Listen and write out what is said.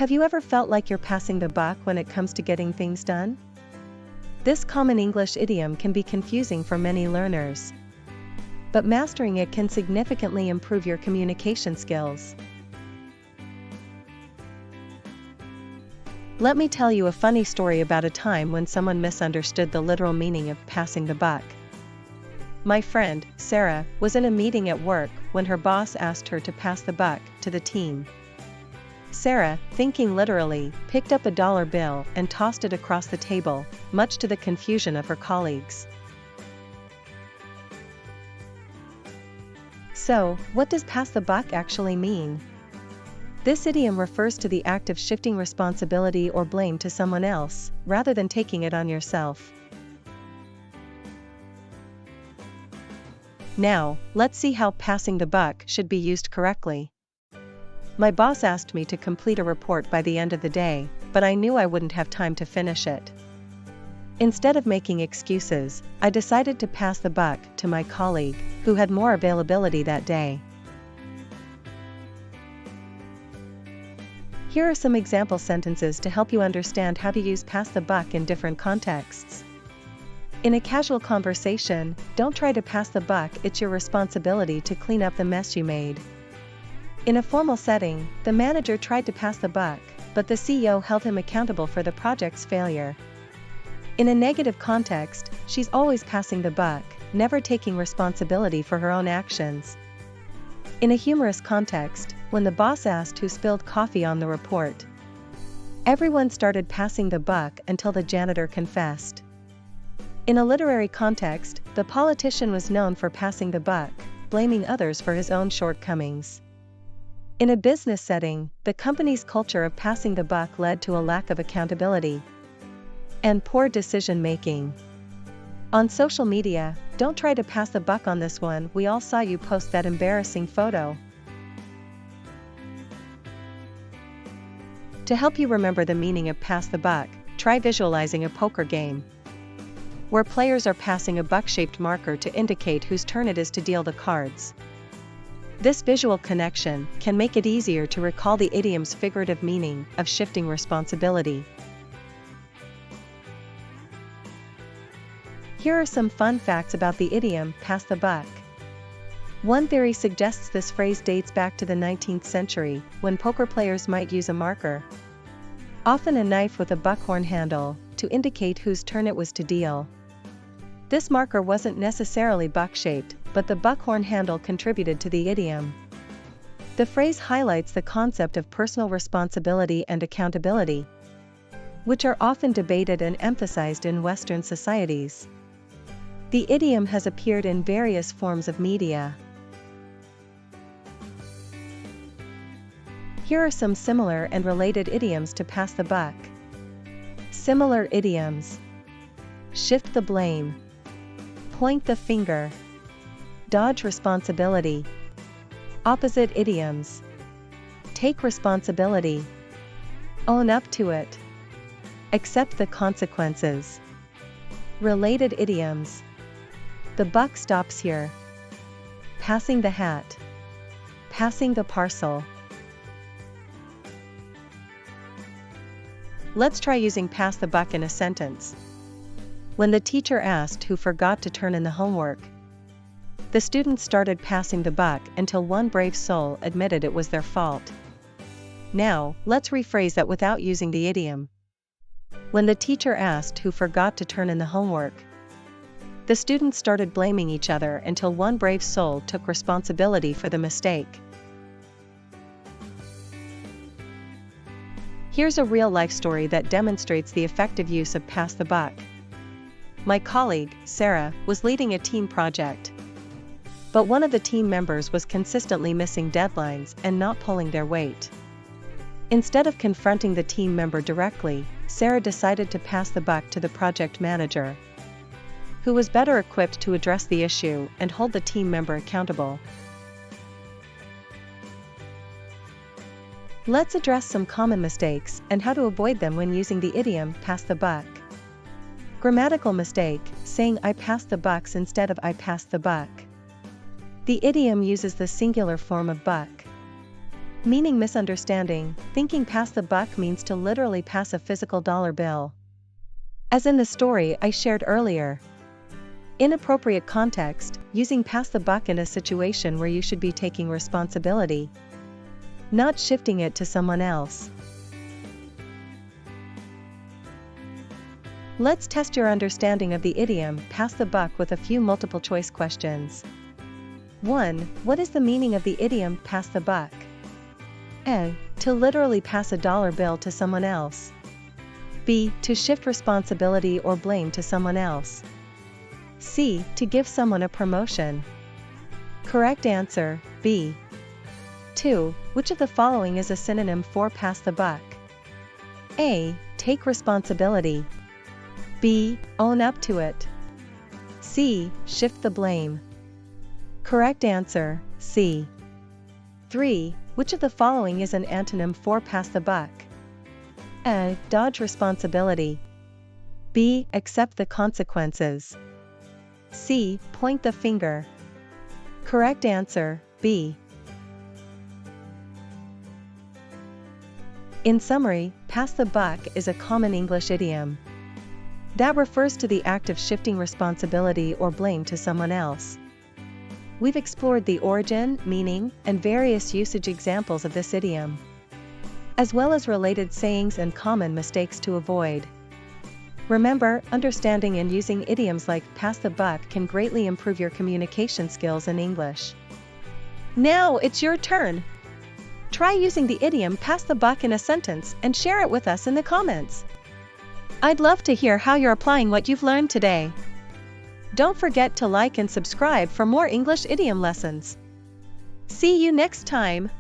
Have you ever felt like you're passing the buck when it comes to getting things done? This common English idiom can be confusing for many learners, but mastering it can significantly improve your communication skills. Let me tell you a funny story about a time when someone misunderstood the literal meaning of passing the buck. My friend, Sarah, was in a meeting at work when her boss asked her to pass the buck to the team. Sarah, thinking literally, picked up a dollar bill and tossed it across the table, much to the confusion of her colleagues. So, what does pass the buck actually mean? This idiom refers to the act of shifting responsibility or blame to someone else, rather than taking it on yourself. Now, let's see how passing the buck should be used correctly. My boss asked me to complete a report by the end of the day, but I knew I wouldn't have time to finish it. Instead of making excuses, I decided to pass the buck to my colleague, who had more availability that day. Here are some example sentences to help you understand how to use pass the buck in different contexts. In a casual conversation, don't try to pass the buck, it's your responsibility to clean up the mess you made. In a formal setting, the manager tried to pass the buck, but the CEO held him accountable for the project's failure. In a negative context, she's always passing the buck, never taking responsibility for her own actions. In a humorous context, when the boss asked who spilled coffee on the report, everyone started passing the buck until the janitor confessed. In a literary context, the politician was known for passing the buck, blaming others for his own shortcomings. In a business setting, the company's culture of passing the buck led to a lack of accountability and poor decision-making. On social media, don't try to pass the buck on this one, we all saw you post that embarrassing photo. To help you remember the meaning of pass the buck, try visualizing a poker game, where players are passing a buck-shaped marker to indicate whose turn it is to deal the cards. This visual connection can make it easier to recall the idiom's figurative meaning of shifting responsibility. Here are some fun facts about the idiom, pass the buck. One theory suggests this phrase dates back to the 19th century, when poker players might use a marker, often a knife with a buckhorn handle, to indicate whose turn it was to deal. This marker wasn't necessarily buck-shaped, but the buckhorn handle contributed to the idiom. The phrase highlights the concept of personal responsibility and accountability, which are often debated and emphasized in Western societies. The idiom has appeared in various forms of media. Here are some similar and related idioms to pass the buck. Similar idioms: shift the blame, point the finger, dodge responsibility. Opposite idioms: take responsibility, own up to it, accept the consequences. Related idioms: the buck stops here, passing the hat, passing the parcel. Let's try using pass the buck in a sentence. When the teacher asked who forgot to turn in the homework, the students started passing the buck until one brave soul admitted it was their fault. Now, let's rephrase that without using the idiom. When the teacher asked who forgot to turn in the homework, the students started blaming each other until one brave soul took responsibility for the mistake. Here's a real-life story that demonstrates the effective use of pass the buck. My colleague, Sarah, was leading a team project, but one of the team members was consistently missing deadlines and not pulling their weight. Instead of confronting the team member directly, Sarah decided to pass the buck to the project manager, who was better equipped to address the issue and hold the team member accountable. Let's address some common mistakes and how to avoid them when using the idiom, pass the buck. Grammatical mistake: saying I pass the bucks instead of I pass the buck. The idiom uses the singular form of buck. Meaning misunderstanding, thinking pass the buck means to literally pass a physical dollar bill. As in the story I shared earlier. Inappropriate context, using pass the buck in a situation where you should be taking responsibility, not shifting it to someone else. Let's test your understanding of the idiom pass the buck with a few multiple choice questions. 1. What is the meaning of the idiom pass the buck? A. To literally pass a dollar bill to someone else. B. To shift responsibility or blame to someone else. C. To give someone a promotion. Correct answer, B. 2. Which of the following is a synonym for pass the buck? A. Take responsibility. B. Own up to it. C. Shift the blame. Correct answer, C. 3. Which of the following is an antonym for pass the buck? A. Dodge responsibility. B. Accept the consequences. C. Point the finger. Correct answer, B. In summary, pass the buck is a common English idiom that refers to the act of shifting responsibility or blame to someone else. We've explored the origin, meaning, and various usage examples of this idiom, as well as related sayings and common mistakes to avoid. Remember, understanding and using idioms like pass the buck can greatly improve your communication skills in English. Now it's your turn. Try using the idiom pass the buck in a sentence and share it with us in the comments. I'd love to hear how you're applying what you've learned today. Don't forget to like and subscribe for more English idiom lessons. See you next time.